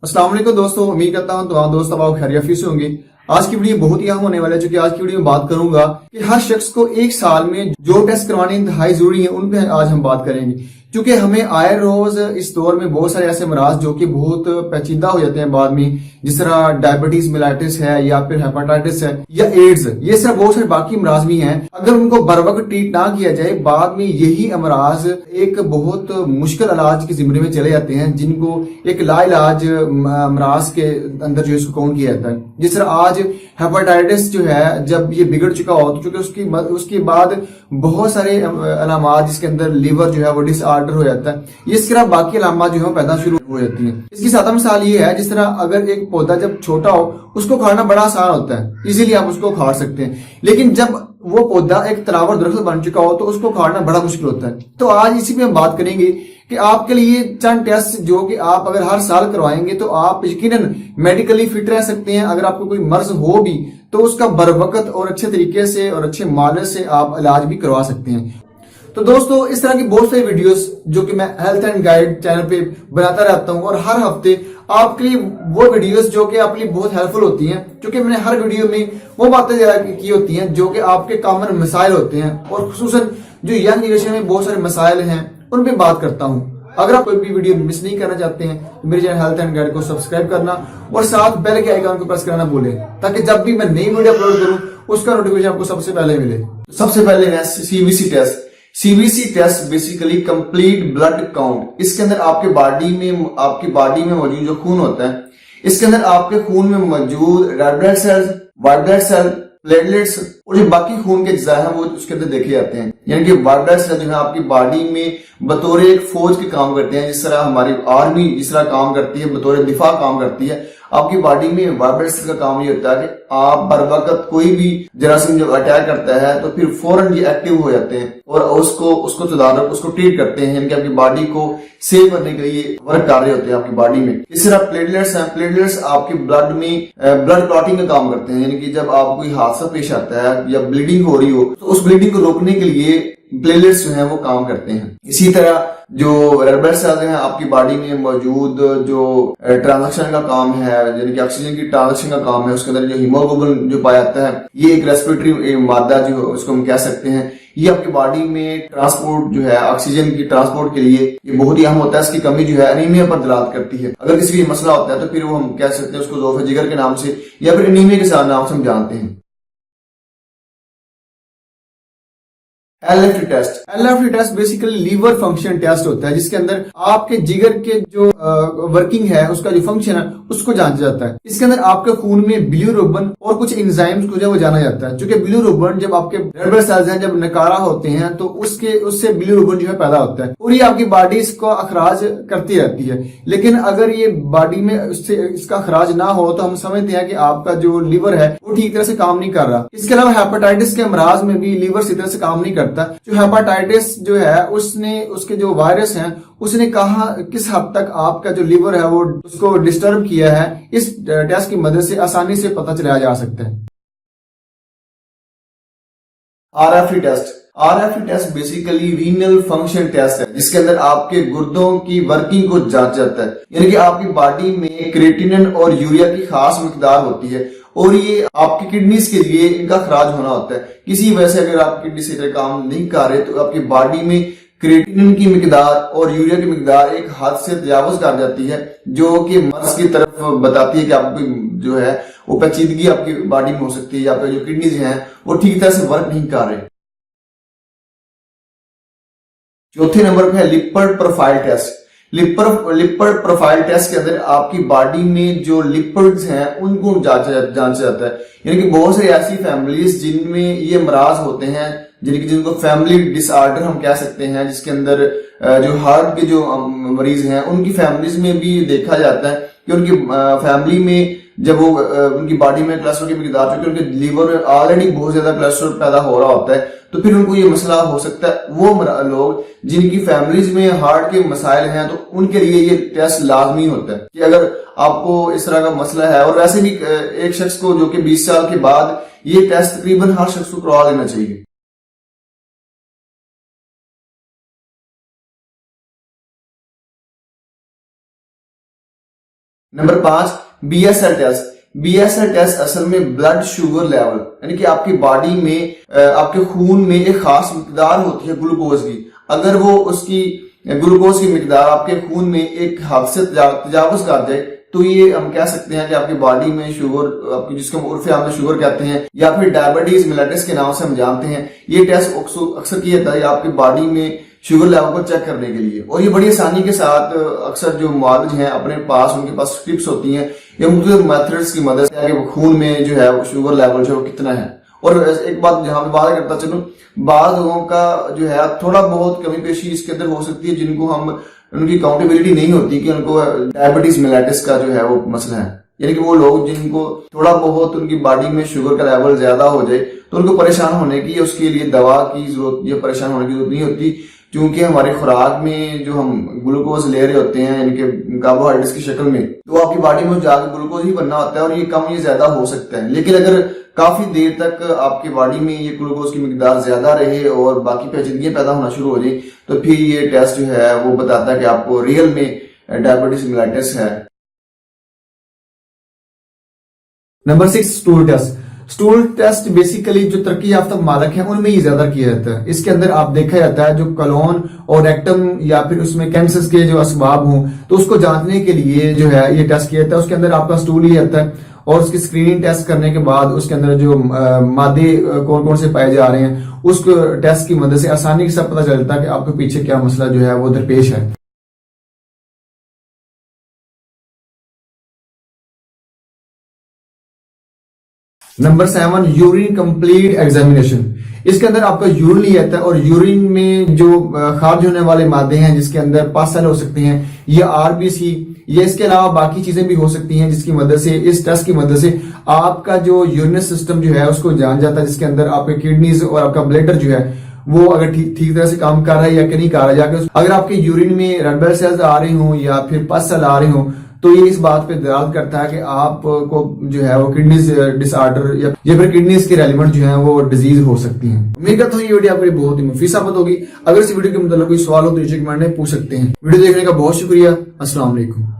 अस्सलाम वालेकुम दोस्तों, उम्मीद करता हूं तमाम दोस्त अब आप खैरियत से होंगे। आज की वीडियो बहुत ही अहम होने वाला है, जो कि आज की वीडियो में बात करूंगा कि हर शख्स को एक साल में जो टेस्ट करवाने इंतहाई जरूरी है उन पे आज हम बात करेंगे। क्योंकि हमें आए रोज इस दौर में बहुत सारे ऐसे मराज जो कि बहुत पेचीदा हो जाते हैं बाद में, जिस तरह डायबिटीज मिलाइटिस है या फिर हेपाटाइटिस है या एड्स, ये सब बहुत सारे बाकी अमराज भी हैं। अगर उनको बर वक्त ट्रीट ना किया जाए, बाद में यही अमराज एक बहुत मुश्किल इलाज के जिम्मे में चले जाते हैं, जिनको एक लाइलाज अमराज के अंदर जो इसको काउंट किया जाता है। जिस तरह आज हेपाटाइटिस जो है, जब ये बिगड़ चुका हो तो चूंकि उसके बाद बहुत सारे अलामात, जिसके अंदर लीवर जो है वो डिसऑर्डर हो जाता है। इस तरह बाकी अलामात जो है पैदा शुरू हो जाती हैं। इसकी सादा मिसाल ये है, जिस तरह अगर एक पौधा जब छोटा हो उसको खाना बड़ा आसान होता है, इजीली आप उसको खा सकते हैं। लेकिन जब वो पौधा एक तलावर दरख्त बन चुका हो तो उसको खाना बड़ा मुश्किल होता है। तो आज इसी पे हम बात करेंगे कि आपके लिए चंद टेस्ट जो कि आप अगर हर साल करवाएंगे तो आप यकीनन मेडिकली फिट रह सकते हैं। अगर आपको कोई मर्ज हो भी तो उसका बर वक्त और अच्छे तरीके से और अच्छे मालिश से आप इलाज भी करवा सकते हैं। तो दोस्तों, इस तरह की बहुत सारी वीडियोस जो कि मैं हेल्थ एंड गाइड चैनल पे बनाता रहता हूं, और हर हफ्ते आपके लिए वो वीडियोस जो कि आपके लिए बहुत हेल्पफुल होती हैं, क्योंकि मैंने हर वीडियो में वो बातें की होती हैं जो कि आपके कॉमन मसाइल होते हैं, और खुसूसन जो यंग जनरेशन में बहुत सारे मसाइल हैं उन पर बात करता हूं। अगर आप कोई भी वीडियो मिस नहीं करना चाहते हैं तो मेरे चैनल हेल्थ एंड गाइड को सब्सक्राइब करना और साथ बेल के आइकन को प्रेस करना भूलें, ताकि जब भी मैं नई वीडियो अपलोड करूं उसका नोटिफिकेशन आपको सबसे पहले मिले। सबसे पहले है CBC test. CBC test basically complete blood count. इसके अंदर आपकी बॉडी में मौजूद जो खून होता है, इसके अंदर आपके खून में मौजूद red blood cells, white blood cell, platelets और जो बाकी खून के अज्जा हैं वो उसके अंदर देखे जाते हैं। यानी कि व्हाइट ब्लड सेल जो है आपकी बॉडी में बतौर एक फौज के काम करते हैं। जिस तरह हमारी आर्मी जिस तरह काम करती है, बतौर दिफा काम करती है, आपकी बॉडी में व्हाइट ब्लड सेल का काम ये होता है कि आप बर वक्त कोई भी जरासीम जब अटैक करता है तो फिर फौरन ये एक्टिव हो जाते हैं और उसको तदारक उसको ट्रीट करते हैं। यानी कि आपकी बॉडी को सेव करने के लिए वर्क कर रहे होते हैं आपकी बॉडी में। इस तरह प्लेटलेट्स हैं। प्लेटलेट्स आपके ब्लड में ब्लड क्लॉटिंग का काम करते हैं। यानी कि जब आपको कोई हादसा पेश आता है या ब्लीडिंग हो रही हो तो उस ब्लीडिंग को रोकने के लिए प्लेटलेट्स जो है वो काम करते हैं। इसी तरह जो रेड ब्लड सेल्स हैं आपकी बॉडी में मौजूद जो ट्रांजैक्शन का काम है, यानी कि ऑक्सीजन की ट्रांजैक्शन का काम है, उसके अंदर जो हीमोग्लोबिन जो पाया जाता है, ये एक रेस्पिरेटरी मादा जो उसको हम कह सकते हैं, ये आपकी बॉडी में ट्रांसपोर्ट जो है ऑक्सीजन की ट्रांसपोर्ट के लिए ये बहुत ही अहम होता है। इसकी कमी जो है एनीमिया पर दलालत करती है। अगर किसी भी मसला होता है तो फिर वो हम कह सकते हैं उसको ज़ोफ़े जिगर के नाम से या फिर एनीमिया के साथ नाम से हम जानते हैं। LFT test. LFT test basically liver function test होता है, जिसके अंदर आपके जिगर के जो वर्किंग है, उसका जो फंक्शन है उसको जांचा जाता है। इसके अंदर आपके खून में बिलिरुबिन और कुछ एंजाइम्स को जो वो जाना जाता है। क्योंकि बिलिरुबिन जब आपके रेड ब्लड सेल्स हैं जब नकारा होते हैं तो उससे बिलिरुबिन जो है पैदा होता है और ये आपकी बॉडी इसको अखराज करती रहती है। लेकिन अगर ये बॉडी में इसका अखराज ना हो तो हम समझते हैं कि आपका जो लीवर है वो ठीक तरह से काम नहीं कर रहा। इसके अलावा हेपेटाइटिस के अमराज में भी लीवर इसी तरह से काम नहीं करता। जो हेपाटाइटिस जो है उसके जो वायरस हैं उसने कहा किस हद तक आपका जो लीवर है वो उसको डिस्टर्ब किया है, इस टेस्ट की मदद से आसानी से पता चलाया जा सकता है। RFT test. RFT test basically renal function test है, जिसके अंदर आपके गुर्दों की वर्किंग को जांचा जाता है। यानी कि आपकी बॉडी में क्रिएटिनिन और यूरिया की खास मिकदार होती है और ये आपकी किडनीज के लिए इनका खराज होना होता है। किसी वजह से अगर आपकी किडनी से काम नहीं कर रहे तो आपकी बॉडी में क्रिएटिनिन की मिकदार और यूरिया की मिकदार एक हद से तजावुज कर जाती है, जो कि मर्ज की तरफ बताती है कि आपकी जो है वो पेचीदगी आपकी बॉडी में हो सकती है या आपके जो किडनीज हैं वो ठीक तरह से वर्क नहीं कर रहे। चौथे नंबर पे है lipid profile test. Lipid profile test के अंदर आपकी बॉडी में जो लिपिड्स हैं उनको जांचा जाता है। यानी कि बहुत सारी ऐसी फैमिलीज जिनमें ये अमराज होते हैं, जिनको फैमिली डिसऑर्डर हम कह सकते हैं, जिसके अंदर जो हार्ट के जो मरीज हैं उनकी फैमिलीज में भी देखा जाता है कि उनकी फैमिली में जब वो उनकी बॉडी में कोलेस्ट्रॉल की मिकदार, क्योंकि उनके लीवर में ऑलरेडी बहुत ज्यादा कोलेस्ट्रॉल पैदा हो रहा होता है, तो फिर उनको ये मसला हो सकता है। वो लोग जिनकी फैमिलीज में हार्ट के मसाइल हैं तो उनके लिए ये टेस्ट लाजमी होता है कि अगर आपको इस तरह का मसला है। और वैसे भी एक शख्स को जो कि 20 साल के बाद ये टेस्ट तकरीबन हर शख्स को करवा लेना चाहिए। Number 5, BSL test. BSL test असल में ब्लड शुगर लेवल, यानी कि आपकी बॉडी में आपके खून में एक खास मिकदार होती है ग्लूकोज की। अगर वो उसकी ग्लूकोज की मिकदार आपके खून में एक हद से तजावुज कर जाए तो ये हम कह सकते हैं कि आपकी बॉडी में शुगर, आपकी जिसको उर्फे आम में शुगर कहते हैं या फिर डायबिटीज मिलेटस के नाम से हम जानते हैं। ये टेस्ट अक्सर किया जाता है आपकी बॉडी में शुगर लेवल को चेक करने के लिए, और ये बड़ी आसानी के साथ अक्सर जो मुआलिज हैं अपने पास, उनके पास स्ट्रिप्स होती हैं या मुख्तलिफ मेथड्स की मदद से कि खून में जो है वो शुगर लेवल जो कितना है। और एक बात जहां पे बात करता चलूं, बाद लोगों का जो है थोड़ा बहुत कमी पेशी इसके अंदर हो सकती है जिनको हम उनकी अकाउंटेबिलिटी नहीं होती कि उनको डायबिटीज मिलेटस का जो है वो मसला है, यानी कि वो लोग जिनको थोड़ा बहुत उनकी बॉडी में शुगर का लेवल ज्यादा हो जाए तो उनको परेशान होने की, उसके लिए दवा की जरूरत या परेशान होने की जरूरत नहीं होती, क्योंकि हमारी खुराक में जो हम ग्लूकोज ले रहे होते हैं यानी कि कार्बोहाइड्रेट्स की शक्ल में, तो आपकी बॉडी में जाकर ग्लूकोज ही बनना होता है और ये कम या ज्यादा हो सकता है। लेकिन अगर काफी देर तक आपकी बॉडी में ये ग्लूकोज की मिकदार ज्यादा रहे और बाकी पेचीदगियां पैदा होना शुरू हो जाए तो फिर ये टेस्ट जो है वो बताता है कि आपको रियल में डायबिटीज मिलेटस है। Number 6, stool test. Stool test basically जो तरक्की याफ्ता मालक हैं उनमें ही ज्यादा किया जाता है। इसके अंदर आप देखा जाता है जो कॉलोन और रेक्टम या फिर उसमें कैंसर के जो असबाब हों तो उसको जांचने के लिए जो है ये टेस्ट किया जाता है। उसके अंदर आपका स्टूल ही आता है और उसकी स्क्रीनिंग टेस्ट करने के बाद उसके अंदर जो मादे कौन कौन से पाए जा रहे हैं उस टेस्ट की मदद से आसानी के साथ पता चलता है कि आपके पीछे क्या मसला जो है वो दरपेश है। Number 7, urine complete examination. इसके अंदर आपका यूरिन लिया जाता है और यूरिन में जो खारिज होने वाले मादे हैं जिसके अंदर पासल हो सकते हैं या RBC या इसके अलावा बाकी चीजें भी हो सकती हैं, जिसकी मदद से इस टेस्ट की मदद से आपका जो यूरिनरी सिस्टम जो है उसको जान जाता है, जिसके अंदर आपके किडनीज और आपका ब्लैडर जो है वो अगर ठीक तरह से काम कर रहा है या नहीं कर रहा है। अगर आपके यूरिन में रेड ब्लड सेल्स आ रही हो या फिर पासल आ रही हो तो ये इस बात पे दलाल करता है कि आपको जो है वो किडनीज डिसऑर्डर या फिर किडनीज के रेलिवेंट जो है वो डिजीज हो सकती है। उम्मीद करता हूँ ये वीडियो आपके लिए बहुत ही मुफीद साबित होगी। अगर इस वीडियो के मतलब कोई सवाल हो तो नीचे कमेंट में पूछ सकते हैं। वीडियो देखने का बहुत शुक्रिया। अस्सलाम वालेकुम।